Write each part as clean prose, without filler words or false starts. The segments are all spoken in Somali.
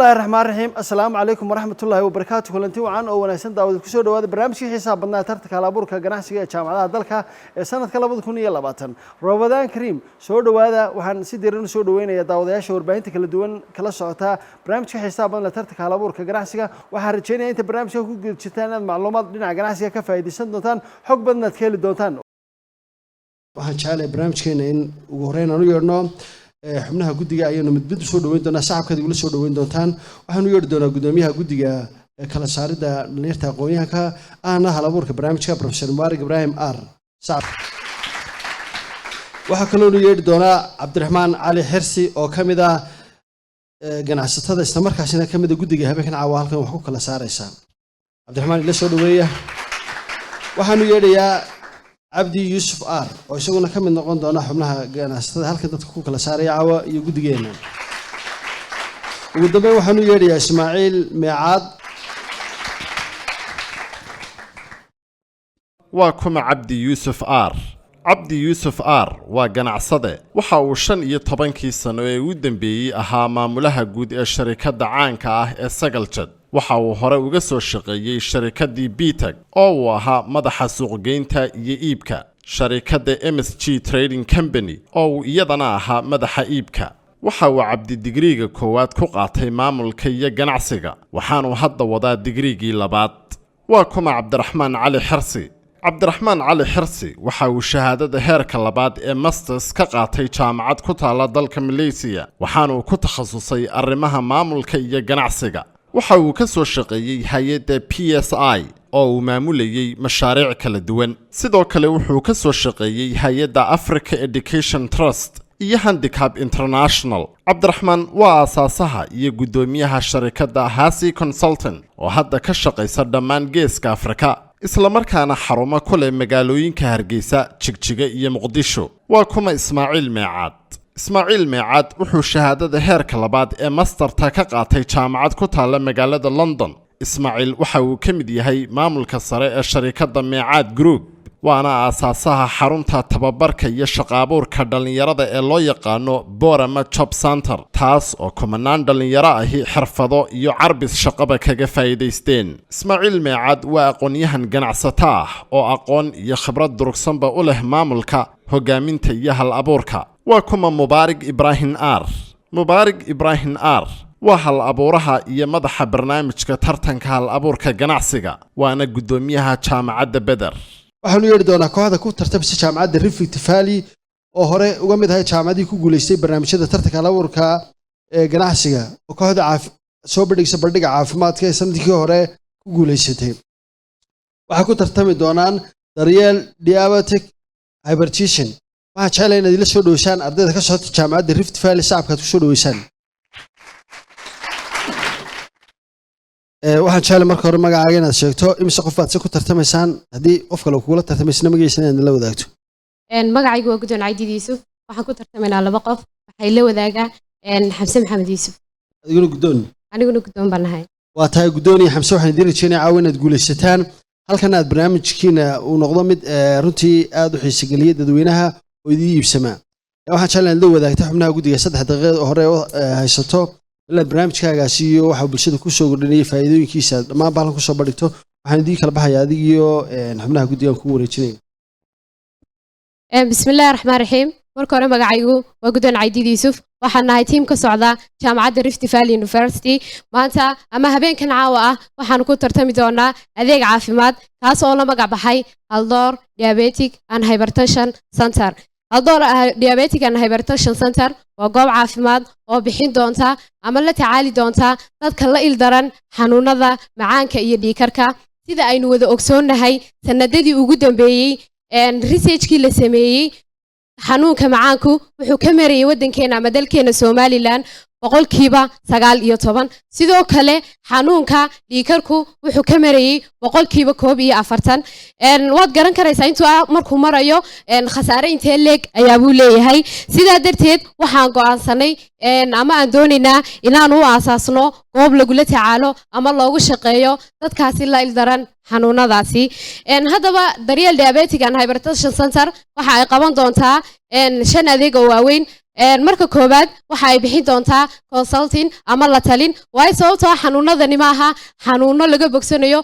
الله الرحمن الرحيم السلام عليكم ورحمة الله وبركاته كلنتي وعن أول سنة داود كسر دواد برنامج حساب بدنا ترتك على بورك جناحسية جامعة ذلك سنة كلا بدكون يلا باتن رمضان كريم سور دوادا وحن سيدرن سور دوين يا داود يا شور بينت كلا دوين كلا صعتها برنامج حساب بدنا ترتك على بورك جناحسية وحرجينا أنت برنامج هو شتانا معلومات بين جناحسية كفاية سنة حق بدنا تكيل دوتان waxaan jeclahay barnaamijkeena in ugu horeyn aan u yeedhno xubnaha guddiga ayaynu midmid soo dhaweyn doonaa shacabkada igula soo dhaweyn doontaan waxaan u yeedhi doonaa gudoomiyaha guddiga kala saaridda dhalinyarta aqoonyahanka ahna halabuurka barnaamijka professor Mubarak Ibrahim R waxaa kaloo u yeedhi doonaa Cabdiraxmaan Cali Xirsi oo ka mid ah ganacsatada isla markaasina ka mid ah guddiga habeenkan caawa halkan wax ku kala saaraysa Cabdiraxmaan ila soo dhaweeya waxaan u yeedhayaa Abdi Yusuf R oo isaguna ka mid noqon doona xubnaha ganacsatada halka dadka ku kala saaraya caawa iyo guddigeena ugu dambeyn waxaan u yeedhayaa Ismaaciil Meecad waa kuma Abdi Yusuf R Abdi Yusuf R waa ganacsade waxa uu 15 sano ee u dambeeyay ahaa maamulaha guud ee shirkadda caanka ah ee Sagalcad waxa uu hore uga soo shaqeeyay shirkaddii Bitag oo uu ahaa madaxa suuqgeynta iyo iibka shirkadda MSG Trading Company oo uu iyadana ahaa madaxa iibka waxa uu Cabdi digriga koowaad ku qaatay maamulka iyo ganacsiga waxaanu hadda wadaa digrigii labaad waa kuma Cabdiraxmaan Cali Xirsi Cabdiraxmaan Cali Xirsi waxa uu shahaadada heerka labaad ee masters ka qaatay jaamacad ku taala dalka Malaysia waxaanu ku takhasusay arrimaha maamulka iyo ganacsiga waxa uu ka soo shaqeeyay hay'adda PSI oo uu maamulayay mashaariic kala duwan sidoo kale wuxuu ka soo shaqeeyay hay'adda Africa Education Trust iyo Handicap International Cabdiraxmaan waa aasaasaha iyo gudoomiyaha shirkadda Hasi Consultant oo hadda ka shaqeysa dhammaan geeska Afrika isla markaana xarumo ku leh magaalooyinka Hargeysa, Jigjiga iyo Muqdisho waa kuma Ismaaciil Meecad Ismaaciil Meecad wuxuu shahaadada heerka labaad ee masterta ka qaatay jaamacad ku taala magaalada London Ismaaciil waxa uu ka mid yahay maamulka sare ee shirkadda Meecad Group waana aasaasaha xarunta tababarka iyo shaqaabuurka dhalinyarada ee loo yaqaano Borama Job Center taas oo kumanaan dhalinyaro ahi xirfado iyo carbis shaqaba kaga faa'iideysteen Ismaaciil Meecad waa aqoonyahan ganacsato ah oo aqoon iyo khibrad durugsanba u leh maamulka hogaaminta iyo hal-abuurka waa kuma Mubarak Ibrahim R Mubarak Ibrahim R waa hal-abuuraha iyo madaxa barnaamijka tartanka hal-abuurka ganacsiga waana gudoomiyaha jaamacadda Badar waxaan u yeedhi doonaa kooxda ku tartamisa jaamacadda Rift Valley oo hore uga mid ahay jaamacaddii ku guuleystay barnaamijyada tartanka hal-abuurka ee ganacsiga oo kooxda soo bandhiga caafimaadka ee sanadkii hore ku guuleysatay waxaa ku tartami doonaan Daryeel Diabetic Hypertension waxaan jeclahay inaad ila soo dhaweysaan ardayda ka socota jaamacadda Rift Valley shacabka ku soo dhaweysaan waxaan jeclahay marka hore magacaaga inaad sheegto imisa qof aad ku tartamaysaan haddii qof kale kugula tartamaysana magaciisa inaad la wadaagto magacaygu waa Guddoon Caydiid Yuusuf waxaan ku tartamaynaa 2 qof waxay la wadaagaa Xamse Maxamed Yuusuf aniguna Guddoon baan nahay waa tahay Guddoon iyo Xamse waxaan idin rajeynayaa caawa inaad guuleysataan halkan aad barnaamijkiina uu noqdo mid runtii aad u xiiso geliya dadweynaha oo idin iibsama waxaan jeclahay inaad la wadaagto xubnaha guddiga 3 daqiiqo hore haysato ilaa barnaamijkaagaasi iyo waxa bulshada ku soo gudbinay faa'iidooyinkiisa dhammaan baalan ku soo bandhigto waxaan idin kala baxayaa adiga iyo xubnaha guddiga ku wareejinay bismillaahir rahmaanir rahiim marka hore magacaygu waa Guddoon Caydiid Yuusuf waxaan nahay team ka socda jaamacadda Rift Valley University maanta ama habeenkan caawa ah waxaan ku tartami doonaa adeeg caafimaad kaas oo la magac baxay Haldor Diabetic and Hypertension Center Haldor Diabetic and Hypertension Center waa goob caafimaad oo bixin doonta ama la tacaali doonta dadka la ildaran xanuunada macaanka iyo dhiigkarka sida aynu wada ogsoonahay sanadadii ugu dambeeyay researchkii la sameeyay xanuunka macaanku wuxuu ka marayay wadankeena ama dalkeena Somaliland 9% sidoo kale xanuunka dhiigkarku wuxuu ka marayay 40% waad garan karaysaa intuu markuu marayo khasaare intee leeg ayaa buu leeyahay sidaa darteed waxaan go'aansanay ama aan doonaynaa inaan u aasaasno goob lagula tacaalo ama loogu shaqeeyo dadkaasi la ildaran xanuunadaasi haddaba Daryeel Diabetic and Hypertension Center waxa ay qaban doontaa 5 adeeg oo waaweyn marka koobaad waxa ay bixin doontaa consulting ama la talin way sababtoo xanuunadani ma aha xanuuno laga bogsanayo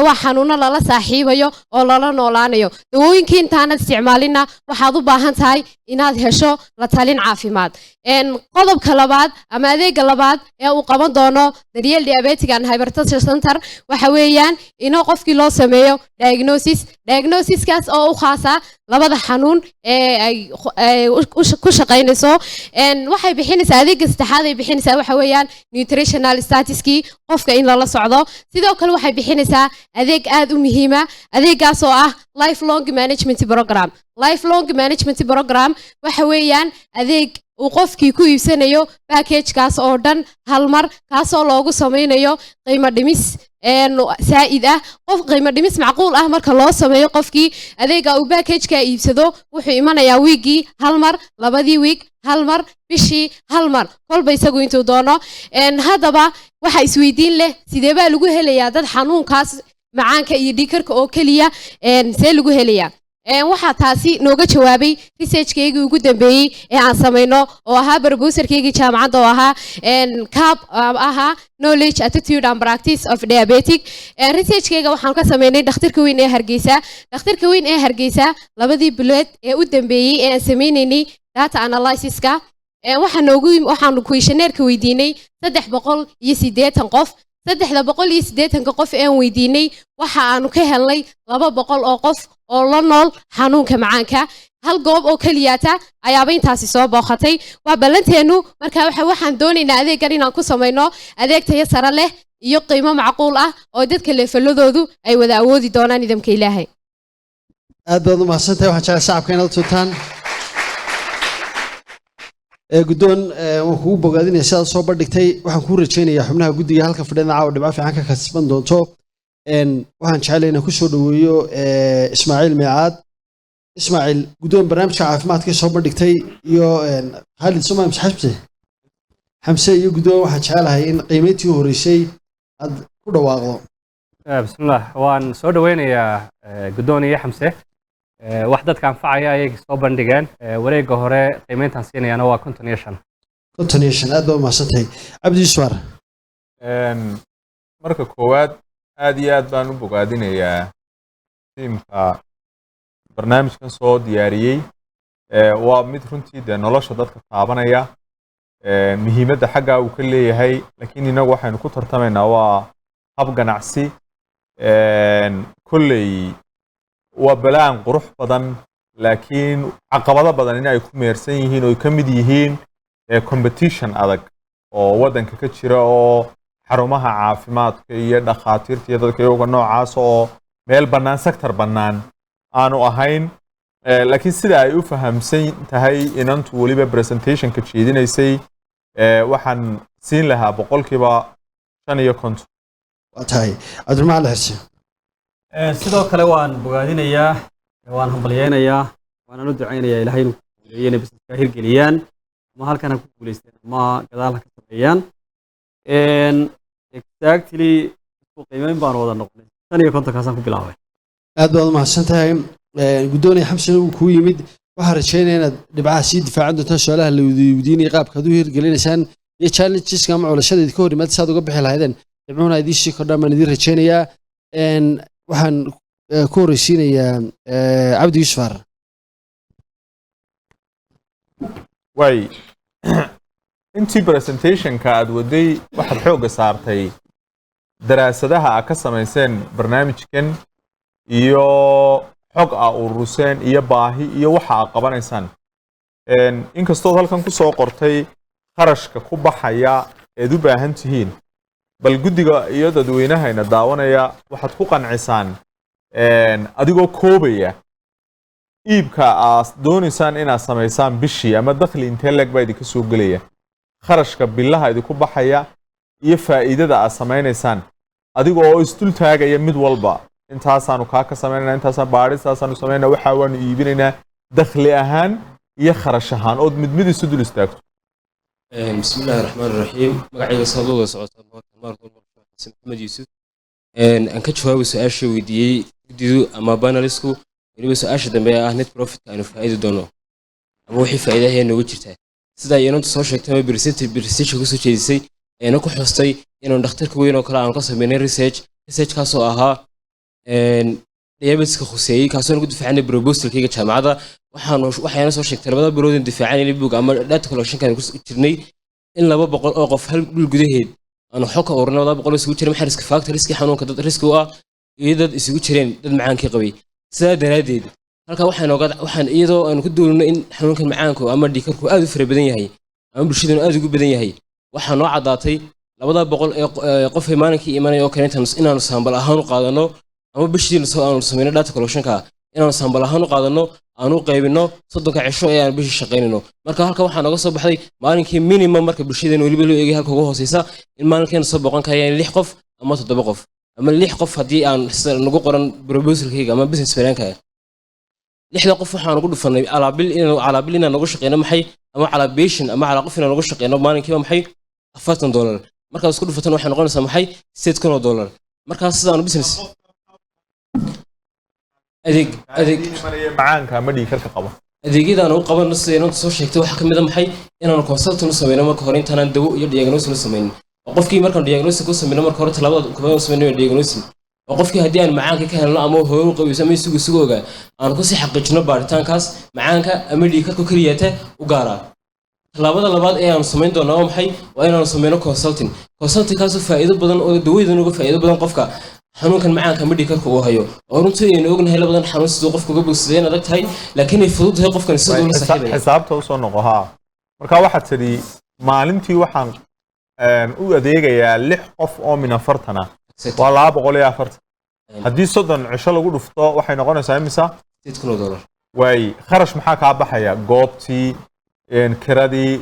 waa xanuuno lala saaxiibayo oo lala noolaanayo dawooyinka intaanad isticmaalina waxaad u baahan tahay inaad hesho la talin caafimaad qodobka labaad ama adeega labaad ee uu qaban doono daryeel diabetic and hypertension center waxa weeyaan inuu qofkii loo sameeyo diagnosiskaas oo u khaasa labada xanuun ee ay ku shaqaynayso waxay bixinaysaa adeegga saddexaad ay bixinaysaa waxa weeyaan nutritional statuskii qofka in lala socdo sidoo kale waxay bixinaysaa adeeg aad u muhiima adeeggaas oo ah lifelong management program waxa weeyaan adeeg uu qofkii ku iibsanayo packagekaas oo dhan hal mar kaasoo loogu samaynayo qiimo dhimis saa'id ah qof qiimo dhimis macquul ah marka loo sameeyo qofkii adeega uu packageka iibsado wuxuu imanayaa wiigii hal mar labadii wiig hal mar bishii hal mar kolba isagu intuu doono haddaba waxa isweydiin leh sidee baa lagu helayaa dad xanuunkaas macaanka iyo dhiigkarka oo keliya see lagu helayaa waxaa taasi nooga jawaabay researchkeygii ugu dambeeyey ee aan samayno oo ahaa barbuuserkeygii jaamacadda oo ahaa cab ahaa knowledge attitude and practice of diabetic researchkeyga waxaan ka samaynay dhakhtarka weyn ee hargeysa labadii bilood ee u dambeeyey ee aan sameynaynay data analysiska waxaanu questionnaire-ka weydiinay 380 qof 380 qof ee aan weydiinay waxa aanu ka helnay 200 oo qof oo la nool xanuunka macaanka hal goob oo kaliyaata ayaaba intaasi soo booqatay waa ballanteenu marka waxaan doonaynaa adeeggan inaan ku samayno adeeg tayo sare leh iyo qiimo macquul ah oo dadka leefaladoodu ay wada awoodi doonaan nidaamka ilaahay aad baad u mahadsantahay waxaan jeclay shacabka inaad tutaan guddoon waan kugu bogaadinaya sidaad soo bandhigtay waxaan kuu rajaynayaa xubnaha guddiga halka fadhiyada caawa dhibco fiican ka kasban doonto waxaan jeclay inaan kusoo dhaweeyo ismaaciil meecaad ismaaciil guddoon barnaamijka caafimaadka soo bandhigtay iyo khaalid somaam xamse iyo guddoon waxaan jecelahay in qiimayntii u horreysay aad ku dhawaaqdo bismillah waan soo dhaweynayaa guddoon iyo xamse wax dadka anfacaya ayay soo bandhigeen wareegga hore qiimayntan siinayana waa 55 aad baa u mahadsantahay cabdi yusuf marka koowaad aad iyo aad baan u bogaadinayaa tiimka barnaamijkan soo diyaariyey waa mid runtii dee nolosha dadka taabanaya muhiimadda xaggaa uu ka leeyahay laakiin inagu waxaynu ku tartamaynaa waa hab ganacsi kolley waa balaan qurux badan laakiin caqabado badan in ay ku meersan yihiin oo ay ka mid yihiin competition adag oo waddanka ka jira oo xarumaha caafimaadka iyo dhakhaatiirta iyo dadka iyaga noocaas oo meel bannaan sector bannaan aanu ahayn laakiin sida ay u fahamsan tahay inantu weliba presentationka jeedinaysay waxaan siin lahaa 55 waa tahay cabdiraxmaan xirsi sidoo kale waan bogaadinayaa waan hambalyeynayaa waanaan u ducaynayaa ilaahay inuu kuguuleeyo inay businesska hirgeliyaan ama halkan ha ku guulaysteen ama gadaal ha ka sameeyaan exactly isku qiimeyn baan wada noqonay 55 kaasaan ku bilaabay aad baad u mahadsantahay guddoonaya xamsina uu kuu yimid waxaan rajaynayaa inaad dhibcaha sii difaacan doontaan su-aalaha la weydiinaya qaabka aad u hirgelinaysaan iyo challengeska ama culashada idinka hor yimaada si aad uga bixi lahaydeen dhibcuhuna idiin sii kordhaan baan idiin rajaynayaa waxaan ku horreysiinayaa cabdi yusuf way intii presentationka aad waday waxaad xoogga saartay daraasadaha aad ka samayseen barnaamijkan iyo xog aad ururuseen iyo baahi iyo waxa aad qabanaysaan inkastood halkan ku soo qortay kharashka ku baxaya eed u baahan tihiin bal guddiga iyo dadweynahayna daawanaya waxaad ku qancisaan adigoo koobaya iibka aad doonaysaan inaad samaysaan bishii ama dakhli intee leeg baa idinka soo gelaya kharashka billaha idinku baxaya iyo faa'iidada aad samaynaysaan adigoo oo isdul taagaya mid walba intaasaanu kaa ka samaynayna intaasaan baadhistaasaanu samaynayna waxaa waanu iibinaynaa dakhli ahaan iyo kharash ahaan ood mid isu dul istaagto بسم الله الرحمن الرحيم مقعي صلوه صوت محمد يوسف ان كجواب سؤال ويديي جديد اما باناليسكو ولي سؤال دنبه اه نت بروفيت انو فايده دونو اما وحي فايده هي نوgu jirtaa sida ay inantu soo sheegtay ama presentation kusoo jeedisay ayna ku xustay inaan dhakhtarka weyn oo kale aan ka sameynay researchkaasoo ahaa diabeteska khuseeyey kaasoo nagu difaacanay proposalkayga jaamacadda waxayna soo sheegtay labada bilood in difaacanay book ama data collectionkan ku jirnay in 200 oo qof hal bil gudaheed aan xog ka ururnay 200 isugu jiray maxaa risk factorska xanuunka dad risk u ah iyo dad isugu jireen dad macaankii qabay sidaa daraadeed halka waxaan iyadoo aan ku duulno in xanuunkan macaanku ama dhiikarku aad u fara badan yahay ama bulshaduna aad ugu badan yahay waxaa noo cadaatay 200 ee qof ee maalinkii imanay oo kale inaanu saambal ahaan u qaadano ama bishiina soo aanu sameeyno data collectionka inaanu saambal ahaan u qaadano aanu qaybino 30 cisho ee aan bishii shaqeynino marka halka waxaa naga soo baxday maalinkii minimum marka bulshadeena waliba loo eegay halka ugu hooseysa in maalinkeena soo boqon karayaan 6 qof ama 7 qof ama 6 qof haddii aan nagu qoran proposalkayga ama business plan-ka 6 qof waxaan ugu dhufanay alaabil inaan nagu shaqeyno maxay ama calabation ama cala qof inaan nagu shaqeyno maalinkiiba maxay $40 marka isku dhufatan waxay noqonaysaa maxay $800 marka sidaan business adeeg macaanka ama dhiikarka qaba adeegyadaan u qabanno sida inuu soo sheegtay waxa kamid ah maxay inaan consultant u sameeyno marka hore intaan dawo iyo diagnosis u sameeyno qofkii markaan diagnosis ku sameeyno marka hore talaabada ku sameeyno diagnosis qofkii haddii aan macaanka ka helno ama hooyo u qabiyo ama isugu ogaa aan ku sii xaqiijino baaritaankaas macaanka ama dhiikarka kaliya u gaara talaabada labaad ee aan sameyn doono maxay waa inaan sameeyno consulting kaas faa'iido badan oo dawadan uga faa'iido badan qofka xanuunkan macaanka ma dhiikarka uu hayo oo runtii aynu ognahay labadan xanuun sidoo qofku uga bogsadeen adag tahay laakiin ay fududahay qofkan sidoo la saaxiibay xisaabta u soo noqo ha marka waxaad tiri maalintii waxaan u adeegayaa 6 qof oo min 40 waa 240 haddii 30 cisho lagu dhufto waxay noqonaysaa imisa $800 way kharash maxaa ka baxaya goobtii kiradii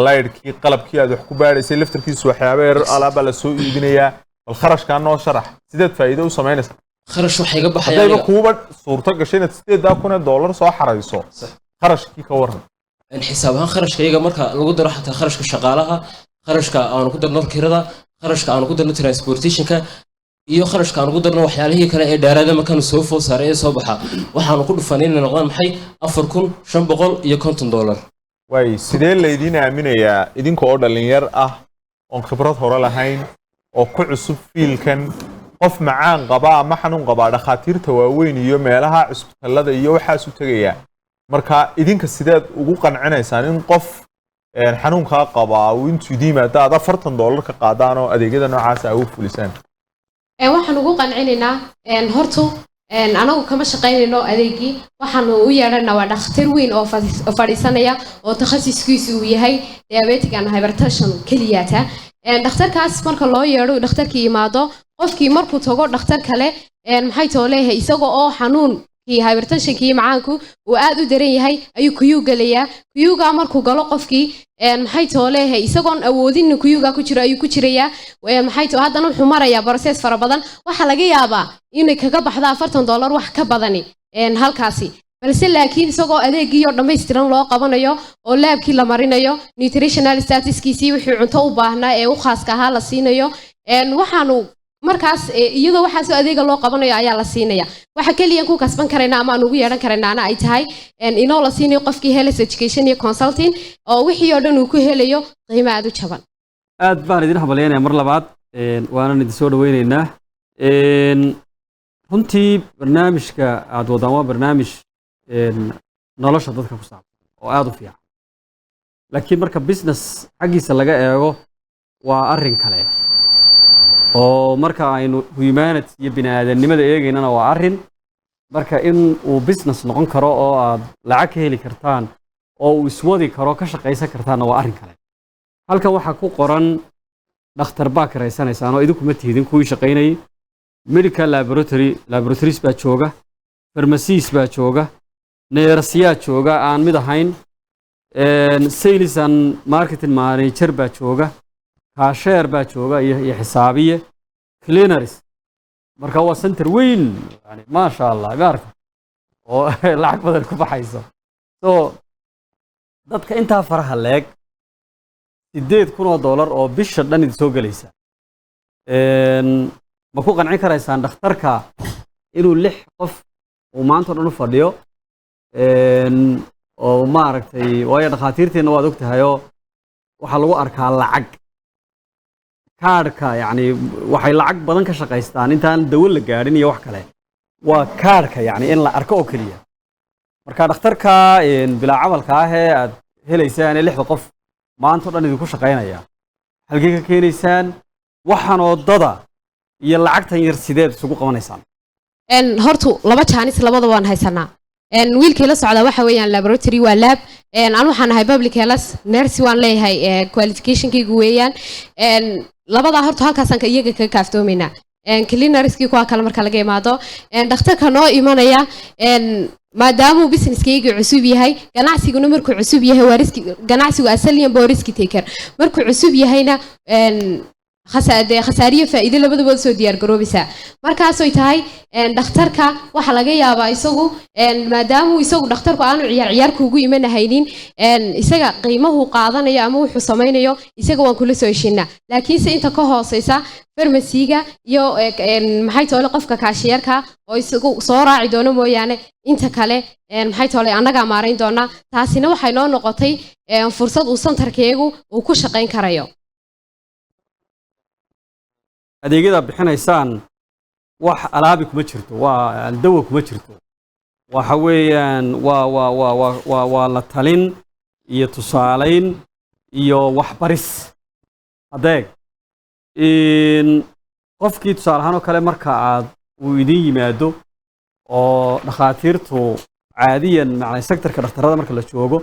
laydhkii qalabkii aad wax ku baadhaysay laftarkiisu waxyaabo yar alaaba la soo iibinayaa bal kharashka noo sharax sideed faa'iido u sameynaysaa kharash waxay ga baxayaan hadayba kuuba suurto gashay inaad $8,000 soo xarayso kharashkii ka waran in xisaab ahaan kharashka iyaga marka lagu daro xataa kharashka shaqaalaha kharashka aan ku darno kirada kharashka aan ku darno transportationka iyo kharashka aan ku darno waxyaalihii kale ee dheeraada markaan soo fool saaray ee soo baxa waxaan ku dhufanay inay noqdaan maxay $4,550 way sidee leedin aaminayaa idinka oo dhalinyar ah oo khibrad hore lahayn oo ku cusub fiilkan qof macaan qaba ama xanuun qaba dhakhaatiirta waaweyn iyo meelaha cusbitaalada iyo waxaas u tagaya marka idinka sideed ugu qancinaysaan in qof xanuunka qaba uu intuu diimaada $40 ka qaadaan oo adeegyada noocaas ah u fulisaan waxaan ugu qancinaynaa horto anagu kama shaqeynayno adeegii waxaan u yeedhanaa waa dhakhtar weyn oo fadhiisanaya oo takhasuskiisu uu yahay diabetic and hypertension keliyata dhakhtarkaas marka loo yeedho dhakhtarkii imaado qofkii markuu tago dhakhtar kale maxay too leeyahay isagoo oo xanuunkii hypertensionkii macaanku uu aad u daran yahay ayuu kuyuu galayaa kuyuugaa markuu galo qofkii maxay too leeyahay isagoon awoodin kuyuugaa ku jiro ayuu ku jirayaa maxay too haddana wuxuu marayaa process fara badan waxaa laga yaabaa inay kaga baxda $40 wax ka badani halkaasi balse laakiin isagoo adeegii oo dhammaystiran loo qabanayo oo laabkii la marinayo nutritional statuskiisii wixii cunto u baahnaa ee u khaaska ahaa la siinayo waxaanu markaas iyadoo waxaasoo adeega loo qabanayo ayaa la siinaya waxa kaliya ku kasban karaynaa ama aan ugu yeedhan karaynaa ay tahay inoo la siinayo qofkii health education iyo consulting oo wixii oo dhan uu ku helayo qiimo aad u jaban aad baan idin hambalyaynaya mar labaad waanan idin soo dhaweynaynaa runtii barnaamijka aad wadaan waa barnaamij nolosha dadka ku saabsan oo aad u fiican laakiin marka business xaggiisa laga eego waa arrin kale oo marka aynu humanity iyo bini'aadanimada eegaynana waa arrin marka in uu business noqon karo oo aad lacag ka heli kartaan oo uu iswadi karo ka shaqaysan kartaanna waa arrin kale halkan waxaa ku qoran dhakhtar baa karaysanaysaan oo idinkuma tihidin kuwii shaqaynayay medical laboratories baa jooga pharmacies baa jooga neerasyaa jooga aan mid ahayn sales and marketing manager baa jooga kaasheer baa jooga iyo xisaabiye cleaners marka waa center weyn yani maasha allah gaarka oo lacag badan ku baxayso so dadka intaa faraha leeg $8,000 oo bisha dhan idin soo gelaysa ma ku qancin karaysaan dhakhtarka inuu 6 qof uu maanta dhan u fadhiyo oo maaragtay waayo dhakhaatiirteenna waad ogtahayoo waxaa lagu arkaa lacag kaadhka yacni waxay lacag badan ka shaqaystaan intaan dawo la gaadhin iyo wax kale waa kaadhka yacni in la arko oo keliya marka dhakhtarka bilaa camalka ah ee aad helaysaan ee 6 qof maanta oo dhan idinku shaqaynaya halkee ka keenaysaan waxaan wadada iyo lacagtan yar sideed isugu qabanaysaan hortu laba jaanis labada waan haysanaa wiilkii la socda waxa weeyaan laboratory waa lab aan waxaan ahay public health nurse waan leeyahay qualificationkaygu weeyaan labada horta halkaasaan iyaga kaga kaaftoomaynaa cleanerskii kuwa kale marka laga imaado dhakhtarka noo imanaya maadaamuu businesskayga cusub yahay ganacsiguna markuu cusub yahay waa riski ganacsigu asaliyan boo riski taker markuu cusub yahayna khasaariyo faa'iido labadaba soo diyaar garoobaysaa markaas ay tahay dhakhtarka waxa laga yaabaa isagu maadaamuu isagu dhakhtarku aanu ciyaar kuugu imanahaynin isaga qiimahu qaadanayo ama wuxuu samaynayo isaga waan kula soo heshiinaa laakiinse inta ka hooseysa farmasiga iyo maxay toole qofka kaashiyarka oo isagu soo raaci doono mooyaane inta kale maxay toole annaga maarayn doonaa taasina waxay noo noqotay fursad uu santarkeegu uu ku shaqayn karayo adeegyada bixinaysaan wax alaabi kuma jirto waa dawo kuma jirto waxa weeyaan waa la talin iyo tusaalayn iyo waxbaris adeeg qofkii tusaale ahaan oo kale marka aad uu idin yimaado oo dhakhaatiirtu caadiyan macnaa sektorka dhakhtarada marka la joogo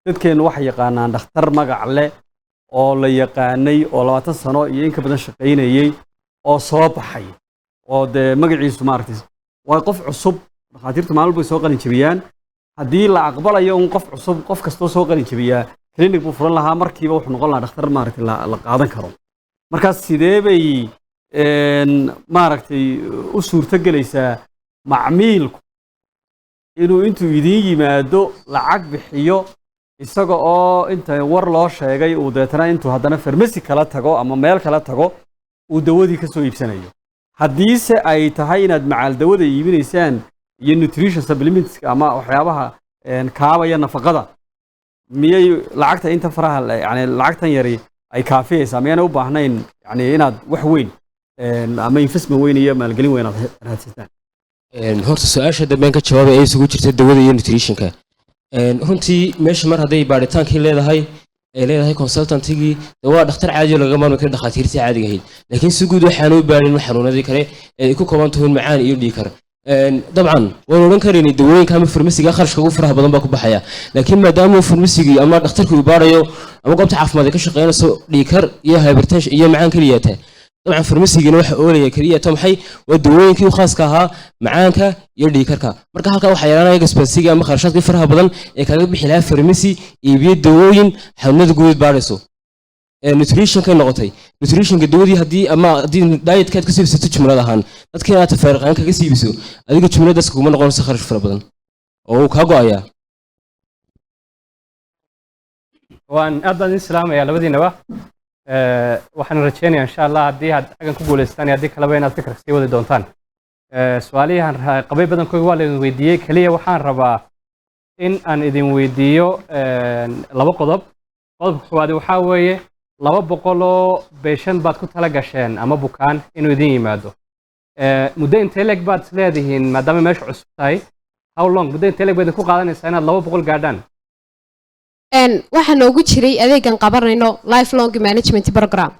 dadkeennu waxay yaqaanaan dhakhtar magac leh oo la yaqaanay oo 20 sano iyo in ka badan shaqaynayay oo soo baxay oo de magaciisu maartay waa qof cusub dhakhaatiirtu maalmo bay soo qalin jabiyaan haddii la aqbalayo un qof cusub qof kastoo soo qalin jabiyaa clinic buu furan lahaa markiiba wuxuu noqon lahaa dhakhtar maartay la qaadan karo markaas sidee bay maartay u suurto gelaysaa macmiilku inuu intuu idin yimaado lacag bixiyo isaga oo inta war loo sheegay uu deetana intuu haddana farmasi kala tago ama meel kala tago uu dawadii ka soo iibsanayo haddiise ay tahay inaad macaal dawada iibinaysaan iyo nutrition supplements ama waxyaabaha kaabaya nafaqada miyay lacagta inta faraha yani lacagtan yari ay kaafiyaysaa miyana u baahnayn yani inaad wax weyn ama investment weyn iyo maalgelin weyn aad raadsataan horta su-aasha dambeen ka jawaabay ay isugu jirta dawada iyo nutritionka runtii meesha mar hadday baaritaankii leedahay ay leedahay consultantigii waa dhakhtar caadi laga maarmi karo dhakhaatiirtii caadiga ahayd laakiin si guud waxaan u baarin xanuunadii kale ee ay ku kooban tahay macaan iyo dhiikar dabcan waan oran karaynay dawooyinka ama farmasiga kharashka ugu faraha badan baa ku baxaya laakiin maadaama farmasigii ama dhakhtarku uu baarayo ama goobta caafimaad ka shaqeynayso dhiikar iyo hypertension iyo macaan kaliya tahay dabcan farmasigina waxa oolaya kaliya to maxay waa dawooyinkii u khaaska ahaa macaanka iyo dhiikarka marka halka waxa yaraanaya expensiga ama kharashaadkii faraha badan ee kaga bixi lahaa farmasi iibiyo dawooyin xanuunada guud baarayso nutritionka noqotay nutritionka dawadii haddii ama haddii dietkaad ka siibsato jumlad ahaan dadkii aad tafaariqaan kaga siibiso adiga jumladaas kuma noqonayso kharash fara badan oo uu kaa go'ayaa waan aad baan idin salaamayaa labadiinaba waxaan rajeynayaa insha allah haddii aad xaggan ku guulaystaan iyo haddii kaleba inaad fikirka sii wadi doontaan su-aaliyahan qabay badankooda waa la idin weydiiyey keliya waxaan rabaa in aan idin weydiiyo 2 qodob qodobka koowaad waxaa weeye 200 oo beeshan baad ku tala gasheen ama bukaan inuu idin yimaado muddo intee leeg baad leedihiin maadaama meesha cusub tahay how long muddo intee leeg baad idinku qaadanaysaa inaad 200 gaadhaan waxaa noogu jiray adeegan qabanayno lifelong management program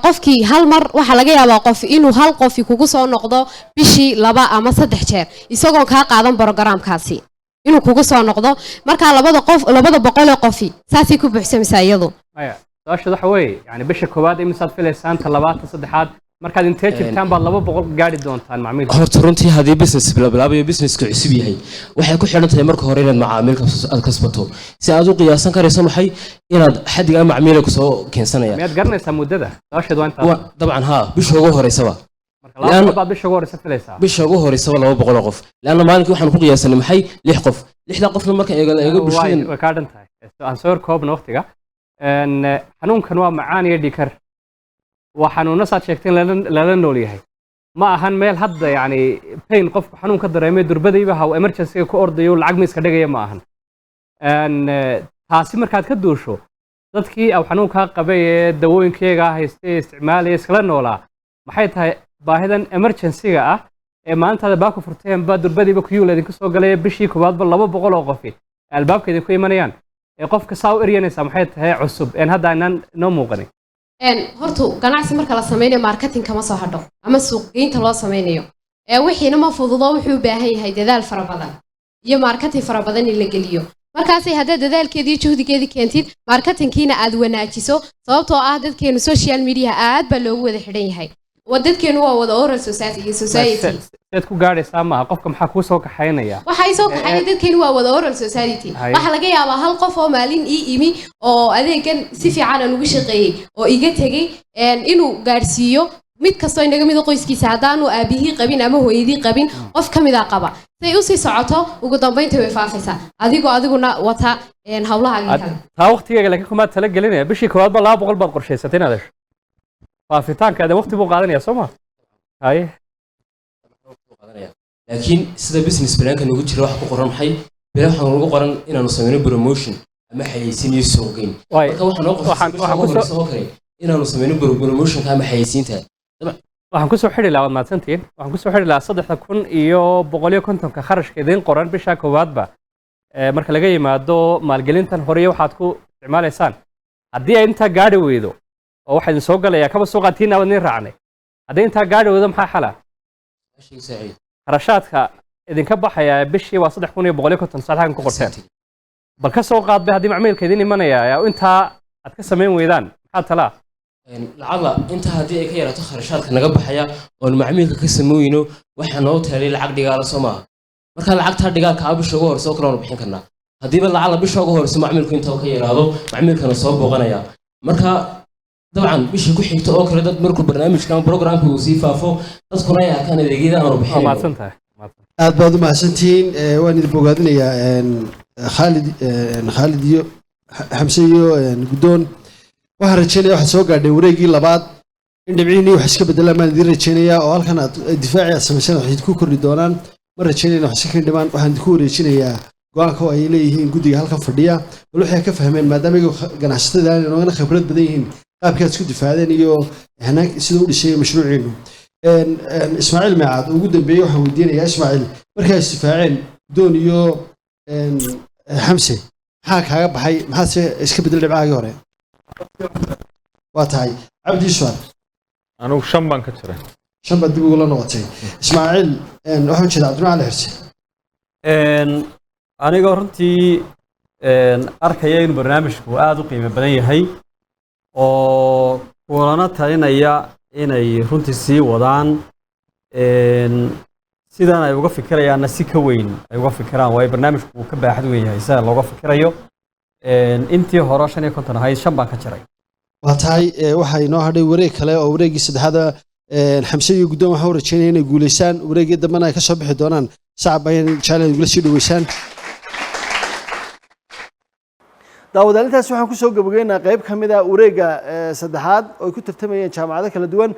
qofkii hal mar waxaa laga yaabaa qof inuu hal qofi kugu soo noqdo bishii 2 ama 3 jeer isagoo kaa qaadan programkaasi inuu kugu soo noqdo markaa 200 qofi saasay ku buuxsamaysaa iyadu su-aasha waxa weeye yani bisha koowaad imisaad filaysaan ta labaad ta saddexaad markaad intee jirtaan baad 200 gaadhi doontaan macmiilka horta runtii haddii business bilaabayo businesska cusub yahay waxay ku xidhan tahay marka hore inaad macaamiilka aad kasbato si aad u qiyaasan karayso maxay inaad xaddiga macaamiilka ku soo keensanaya miyaad garanaysaa muddada su-aasheed waa intaas dabcan haa bisha ugu horeysaba marka baad bisha ugu horeysa filaysaa bisha ugu horeysaba 200 qof laana maalinkii waxaan ku qiyaasanay maxay 6 qof 6 qofna marka eega bulshada way ka dhan tahay aan soo koobno waqtiga xanuunkan waa macaan iyo dhiikar waa xanuuno saad sheegteen lala nool yahay ma ahan meel hadda yani pain qofku xanuun ka dareemay durbadayba haw emergency ku ordayo lacag miiska dhigaya ma ahan taasi markaad ka duusho dadkii aw xanuunkaa qabay ee dawooyinkeega haystay isticmaalaya iskala noolaa maxay tahay baahidan emergency-ga ah ee maalintaada baaku furteenba durbadiiba kuyuul idinka soo galaya bishii koowaadba 200 oo qofi albaabka idinku imanayaan ee qofka saa u eryanaysa maxay tahay cusub een hadda aanan noo muuqanin horta ganacsi marka la sameynayo marketing kama soo hadho ama suuqgeynta loo sameynayo wixiina ma fududo wuxuu u baahan yahay dadaal fara badan iyo marketing fara badan in la geliyo markaasay haddaad dadaalkeedii iyo juhdigeedii keentid marketingkiina aad wanaajiso sababtoo ah dadkeenu social media aad baa loogu wada xidhan yahay dadkeenu waa wada oral society iyo society saad ku gaadhaysaa maaha qofka maxaa kuu soo kaxaynaya waxay soo kaxaynay dadkeenu waa wada oral society waxa laga yaabaa hal qof oo maalin ii imi oo adeegan si fiican aan ugu shaqeeyey oo iga tegey inuu gaadhsiiyo mid kastoo inaga mid qoyskiisa haddaanu aabihii qabin ama hooyadii qabin qof ka mid ah qaba say u sii socoto ugu dambeynta way faafaysaa adiguna wata hawlaha taa waqtigeyga laakiin kumaad tala gelinaya bishii koowaadba 200 baad qorshaysatay inaad hesho faafitaankaada waqti buu qaadanaya soo ma haye laakiin sida business plan-ka nagu jira waxa ku qoran maxay bela waxaan ugu qoran inaanu sameyno promotion ama xayeysiin iyo suuqgeyn marka waxaan kale inaanu sameyno promotion ama xayeysiinta waxaan ku soo xiri lahaa maadsantiin waxaan ku soo xiri lahaa 3,150 kharashka idin qoran bisha koowaadba marka laga yimaado maalgelintan hore waxaad ku isticmaalaysaan haddii ay intaa gaadhi weydo oo waxa idin soo galaya kaba soo qaatiin aad nin raacnay haddii intaa gaadhi weydo maxaa xala kharashaadka idinka baxaya bishii waa 3,150 saacad ku qorteen bal ka soo qaad bay haddii macmiilka idin imanaya intaa aad ka sameyn weydaan maxaa talaa lacagla inta haddii ay ka yaraato kharashaadka naga baxaya oo macmiilka ka sameeyno waxa noo taalay lacag dhigaala Soomaa marka lacagta dhigaalka abisha ugu horeyso kala bixin karnaa hadiiba lacag bisha ugu horeyso macmiilku inta uu ka yaraado macmiilkana soo booqanaya marka dabcan bishii ku xigto oo kale dad markuu barnaamijkan programka uu sii faafo dadkuna ay arkaan adeegyada aanu bixin maadsantahay aad baad u mahadsantihiin waan idin bogaadinayaa Khalid iyo Xamse iyo Gudoon waxaan rajeynayaa waxaad soo gaadhay wareegii labaad in dhibciinii wax iska bedelaan baan idin rajeynayaa oo halkan aad difaaci aad samaysaan waxay ku kordhi doonaan ma rajeynayna wax iska dhimaan waxaan idinku wareejinayaa go-aanka oo ay leeyihiin guddiga halkan fadhiya bal waxay ka fahmeen maadaama iyagu ganacsatada aan noogana khibrad badan yihiin qaabkii aad isku difaacdeen iyo sida u dhisay mashruuciinu Ismaaciil Meecaad ugu dambeeyay waxaan weydiinayaa Ismaaciil markay is difaaceen Gudoon iyo Xamse maxaa kaaga baxay maxaad iska bedel dhibcaagii hore waa tahay Cabdi Suwaad anigu 5 baan ka jiray 5 baad dib ugu la noqotay Ismaaciil waxaan jeedaa Cabdiraxmaan Ali Xirsi aniga runtii arkaya in barnaamijku aad u qiimo badan yahay oo kulana talinaya inay runtii sii wadaan sidan ay uga fikirayaanna si ka weyn ay uga fikiraan waayo barnaamijku uu ka baaxad weyn yahay sida looga fikirayo intii hore 55 ahayd 5 baan ka jiray waa tahay waxaa inoo hadhay wareeg kale oo wareegii saddexaad Xamse iyo Gudoon waxaan u rajeynayaa inay guuleystaan wareegii dambena ay ka soo bixi doonaan shacab ayaan jeclaan igula sii dhaweysaan daawadaalintaas waxaan kusoo gabagabeynaa qayb ka mid ah wareegga saddexaad oo ay ku tartamayeen jaamacado kala duwan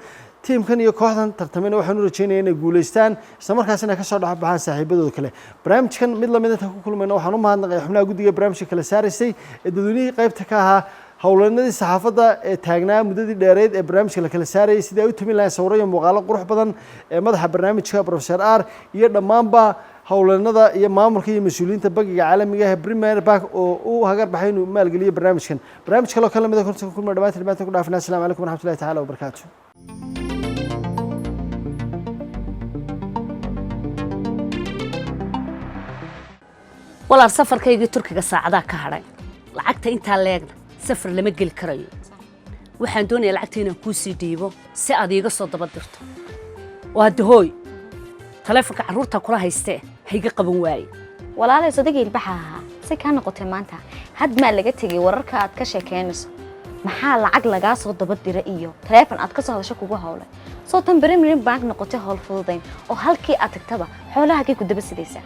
tiimkan iyo kooxdan tartamena waxaan u rajeynayaa inay guuleystaan isla markaasina ka soo dhexbaxaan saaxiibadooda kale barnaamijkan mid lamid intaan ku kulmayno waxaan u mahadnaqayaa xubnaha guddiga barnaamijka kala saaraysay ee dadweynihii qaybta ka ahaa howlwadeennadii saxaafadda ee taagnaa muddadii dheereyd ee barnaamijka la kala saarayay sidii ay u tamin lahayn sawirro iyo muuqaallo qurux badan ee madaxa barnaamijka Professor R iyo dhammaanba howlwadeennada iyo maamulka iyo mas'uuliyiinta bangiga caalamiga ah Premier Bank oo uu hagar baxay inuu maalgeliyo barnaamijkan barnaamij kale oo kala mid ah ku kulma dhamaantiin ku dhaafnaa assalaamu calaykum waraxmatullaahi tacaala wabarakaatuh walaal safarkaygii Turkiga saacadaha ka hadhay lacagta intaa leegna safar lama geli karayo waxaan doonayaa lacagta inaan kuu sii dhiibo si aad iiga soo daba dirto waa dahooy taleefanka carruurta kula haystee hayga qaban waaye walaalay sodageel baxa si ka noqotay maanta had ma laga tagay wararka aad ka sheekeynayso maxaa lacag laga soo daba diray iyo taleefan aad ka soo hadasho kugu hawlay soo tan Premier Bank noqotay hawl fududayn oo halkii aad tagtaba xoolaha ka daba sidaysa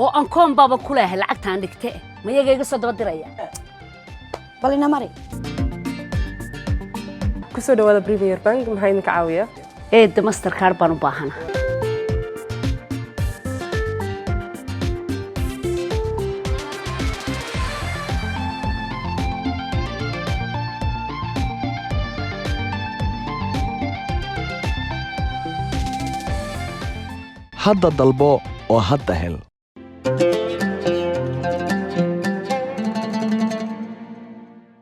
oo aan koon baba ku leeyahay lacagtaan dhigtay ma iyaga iga soo daba diraya balina mari ku soo dhawaada Premier Bank maxay idinka caawiyaa Mastercard baan u baahanahay hadda dalbo oo hadda hel